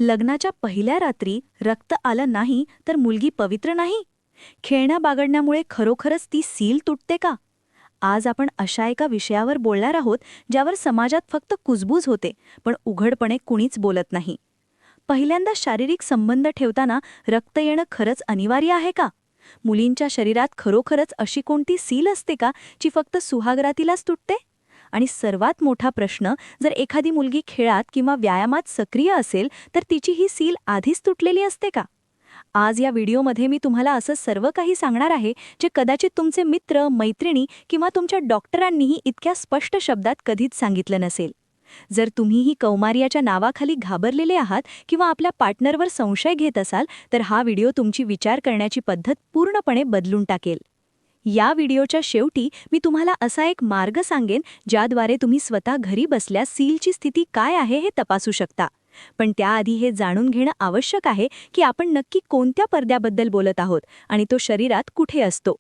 लग्नाच्या पहिल्या रात्री रक्त आलं नाही तर मुलगी पवित्र नाही? खेळण्या बागडण्यामुळे खरोखरच ती सील तुटते का? आज आपण अशा एका विषयावर बोलणार आहोत ज्यावर समाजात फक्त कुजबूज होते, पण उघडपणे कुणीच बोलत नाही. पहिल्यांदा शारीरिक संबंध ठेवताना रक्त येणं खरंच अनिवार्य आहे का? मुलींच्या शरीरात खरोखरच अशी कोणती सील असते का जी फक्त सुहागरातीलाच तुटते? आणि सर्वात मोठा प्रश्न, जर एखादी मुलगी खेळात किंवा व्यायामात सक्रिय असेल तर तिची ही सील आधीच तुटलेली असते का? आज या व्हिडिओमध्ये मी तुम्हाला असं सर्व काही सांगणार आहे जे कदाचित तुमचे मित्र, मैत्रिणी किंवा तुमच्या डॉक्टरांनीही इतक्या स्पष्ट शब्दात कधीच सांगितलं नसेल. जर तुम्हीही कौमार्याच्या नावाखाली घाबरलेले आहात किंवा आपल्या पार्टनरवर संशय घेत असाल तर हा व्हिडिओ तुमची विचार करण्याची पद्धत पूर्णपणे बदलून टाकेल. या व्हिडिओच्या शेवटी मी तुम्हाला असा एक मार्ग सांगेन ज्याद्वारे तुम्ही स्वतः घरी बसल्या सीलची स्थिती काय आहे हे तपासू शकता. पण त्याआधी हे जाणून घेणं आवश्यक आहे की आपण नक्की कोणत्या पडद्याबद्दल बोलत आहोत आणि तो शरीरात कुठे असतो.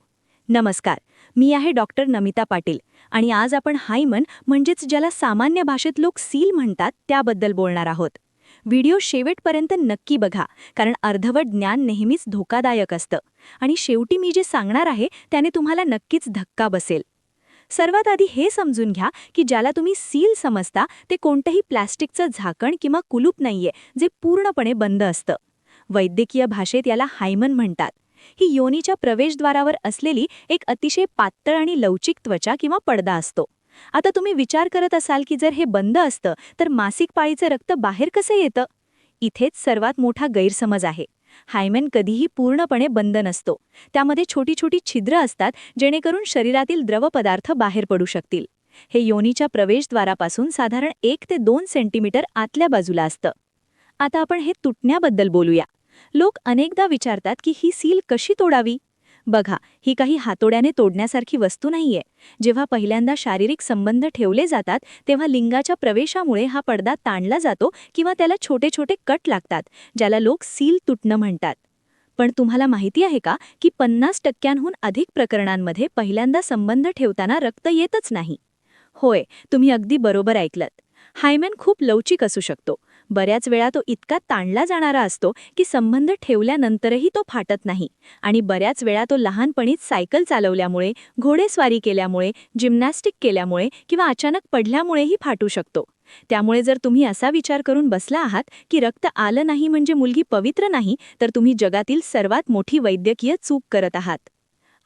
नमस्कार, मी आहे डॉक्टर नमिता पाटील आणि आज आपण हायमन म्हणजेच ज्याला सामान्य भाषेत लोक सील म्हणतात त्याबद्दल बोलणार आहोत. व्हिडिओ शेवटपर्यंत नक्की बघा, कारण अर्धवट ज्ञान नेहमीच धोकादायक असतं आणि शेवटी मी जे सांगणार आहे त्याने तुम्हाला नक्कीच धक्का बसेल. सर्वात आधी हे समजून घ्या की ज्याला तुम्ही सील समजता ते कोणतंही प्लॅस्टिकचं झाकण किंवा कुलूप नाहीये जे पूर्णपणे बंद असतं. वैद्यकीय भाषेत याला हायमन म्हणतात. ही योनीच्या प्रवेशद्वारावर असलेली एक अतिशय पातळ आणि लवचिक त्वचा किंवा पडदा असतो. आता तुम्ही विचार करत असाल की जर हे बंद असतं तर मासिक पाळीचं रक्त बाहेर कसं येतं? इथेच सर्वात मोठा गैरसमज आहे. हायमन कधीही पूर्णपणे बंद नसतो. त्यामध्ये छोटी छोटी छिद्र असतात जेणेकरून शरीरातील द्रवपदार्थ बाहेर पडू शकतील. हे योनीच्या प्रवेशद्वारापासून साधारण 1 ते 2 सेंटीमीटर आतल्या बाजूला असतं. आता आपण हे तुटण्याबद्दल बोलूया. लोक अनेकदा विचारतात की ही सील कशी तोडावी? बघा, ही काही हातोड्याने तोडण्यासारखी वस्तू नाहीये. जेव्हा पहिल्यांदा शारीरिक संबंध ठेवले जातात तेव्हा लिंगाच्या प्रवेशामुळे हा पडदा ताणला जातो किंवा त्याला छोटे छोटे कट लागतात, ज्याला लोक सील तुटणं म्हणतात. पण तुम्हाला माहिती आहे का की 50% अधिक प्रकरणांमध्ये पहिल्यांदा संबंध ठेवताना रक्त येतच नाही? होय, तुम्ही अगदी बरोबर ऐकलत. हायमन खूप लवचिक असू शकतो. बऱ्याच वेळा तो इतका ताणला जाणारा असतो की संबंध ठेवल्यानंतरही तो फाटत नाही. आणि बऱ्याच वेळा तो लहानपणीच सायकल चालवल्यामुळे, घोडेस्वारी केल्यामुळे, जिम्नॅस्टिक केल्यामुळे किंवा अचानक पडल्यामुळेही फाटू शकतो. त्यामुळे जर तुम्ही असा विचार करून बसला आहात की रक्त आलं नाही म्हणजे मुलगी पवित्र नाही, तर तुम्ही जगातील सर्वात मोठी वैद्यकीय चूक करत आहात.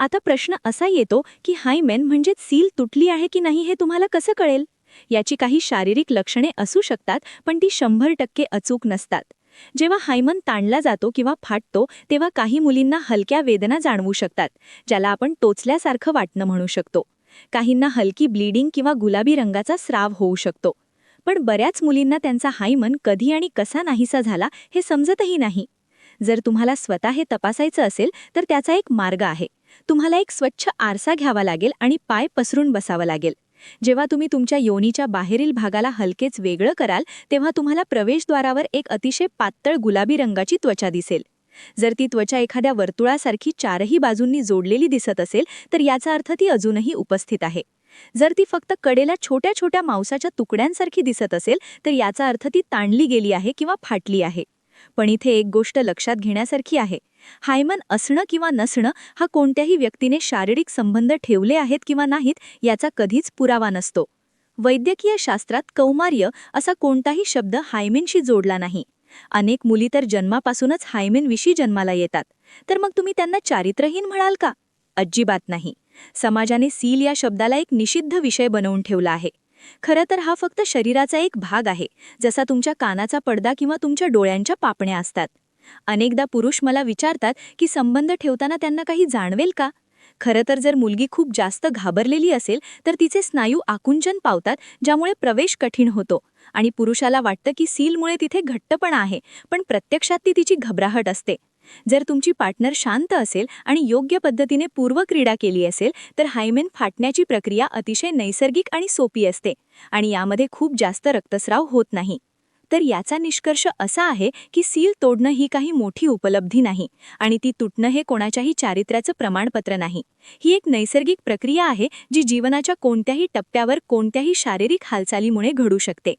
आता प्रश्न असा येतो की हायमन म्हणजे सील तुटली आहे की नाही हे तुम्हाला कसं कळेल? याची काही शारीरिक लक्षणे असू शकतात, पण ती 100% अचूक नसतात. जेव्हा हायमन ताणला जातो किंवा फाटतो तेव्हा काही मुलींना हलक्या वेदना जाणवू शकतात, ज्याला आपण टोचल्यासारखं वाटणं म्हणू शकतो. काहींना हलकी ब्लीडिंग किंवा गुलाबी रंगाचा स्राव होऊ शकतो. पण बऱ्याच मुलींना त्यांचा हायमन कधी आणि कसा नाहीसा झाला हे समजतही नाही. जर तुम्हाला स्वतः हे तपासायचं असेल तर त्याचा एक मार्ग आहे. तुम्हाला एक स्वच्छ आरसा घ्यावा लागेल आणि पाय पसरून बसावं लागेल. जेव्हा तुम्ही तुमच्या योनीच्या बाहेरील भागाला हलकेच वेगळं कराल तेव्हा तुम्हाला प्रवेशद्वारावर एक अतिशय पातळ गुलाबी रंगाची त्वचा दिसेल. जर ती त्वचा एखाद्या वर्तुळासारखी चारही बाजूंनी जोडलेली दिसत असेल तर याचा अर्थ ती अजूनही उपस्थित आहे. जर ती फक्त कडेला छोट्या छोट्या मांसाच्या तुकड्यांसारखी दिसत असेल तर याचा अर्थ ती ताणली गेली आहे किंवा फाटली आहे. पण इथे एक गोष्ट लक्षात घेण्यासारखी आहे. हायमन असणं किंवा नसणं हा कोणत्याही व्यक्तीने शारीरिक संबंध ठेवले आहेत किंवा नाहीत याचा कधीच पुरावा नसतो. वैद्यकीय शास्त्रात कौमार्य असा कोणताही शब्द हायमेनशी जोडला नाही. अनेक मुली तर जन्मापासूनच हायमेनविषयी जन्माला येतात. तर मग तुम्ही त्यांना चारित्रहीन म्हणाल का? अजिबात नाही. समाजाने सील या शब्दाला एक निषिद्ध विषय बनवून ठेवला आहे. खरं तर हा फक्त शरीराचा एक भाग आहे, जसा तुमच्या कानाचा पडदा किंवा तुमच्या डोळ्यांच्या पापण्या असतात. अनेकदा पुरुष मला विचारतात की संबंध ठेवताना त्यांना काही जाणवेल का? खरं तर जर मुलगी खूप जास्त घाबरलेली असेल तर तिचे स्नायू आकुंचन पावतात, ज्यामुळे प्रवेश कठीण होतो आणि पुरुषाला वाटतं की सीलमुळे तिथे घट्टपणा आहे, पण प्रत्यक्षात ती तिची घबराहट असते. जर तुमची पार्टनर शांत असेल आणि योग्य पद्धतीने पूर्वक्रीडा केली असेल तर हायमेन फाटण्याची प्रक्रिया अतिशय नैसर्गिक आणि सोपी असते आणि यामध्ये खूप जास्त रक्तस्राव होत नाही. तर याचा निष्कर्ष असा आहे की सील तोडणं ही काही मोठी उपलब्धी नाही आणि ती तुटणं हे कोणाच्याही चारित्र्याचं प्रमाणपत्र नाही. ही एक नैसर्गिक प्रक्रिया आहे जी जीवनाच्या कोणत्याही टप्प्यावर कोणत्याही शारीरिक हालचालीमुळे घडू शकते.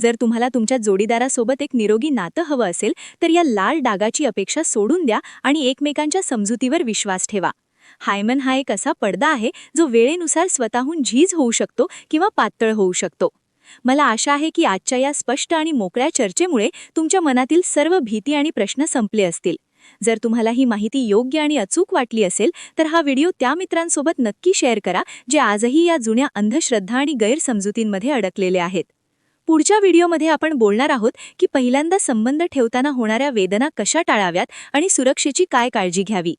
जर तुम्हाला तुमच्या जोडीदारासोबत एक निरोगी नातं हवं असेल तर या लाल डागाची अपेक्षा सोडून द्या आणि एकमेकांच्या समजुतीवर विश्वास ठेवा. हायमन हा एक असा पडदा आहे जो वेळेनुसार स्वतःहून झीज होऊ शकतो किंवा पातळ होऊ शकतो. मला आशा आहे की आजच्या या स्पष्ट आणि मोकळ्या चर्चेमुळे तुमच्या मनातील सर्व भीती आणि प्रश्न संपले असतील. जर तुम्हाला ही माहिती योग्य आणि अचूक वाटली असेल तर हा व्हिडिओ त्या मित्रांसोबत नक्की शेअर करा जे आजही या जुन्या अंधश्रद्धा आणि गैरसमजुतींमध्ये अडकलेले आहेत. पुढच्या व्हिडिओमध्ये आपण बोलणार आहोत की पहिल्यांदा संबंध ठेवताना होणाऱ्या वेदना कशा टाळाव्यात आणि सुरक्षेची काय काळजी घ्यावी.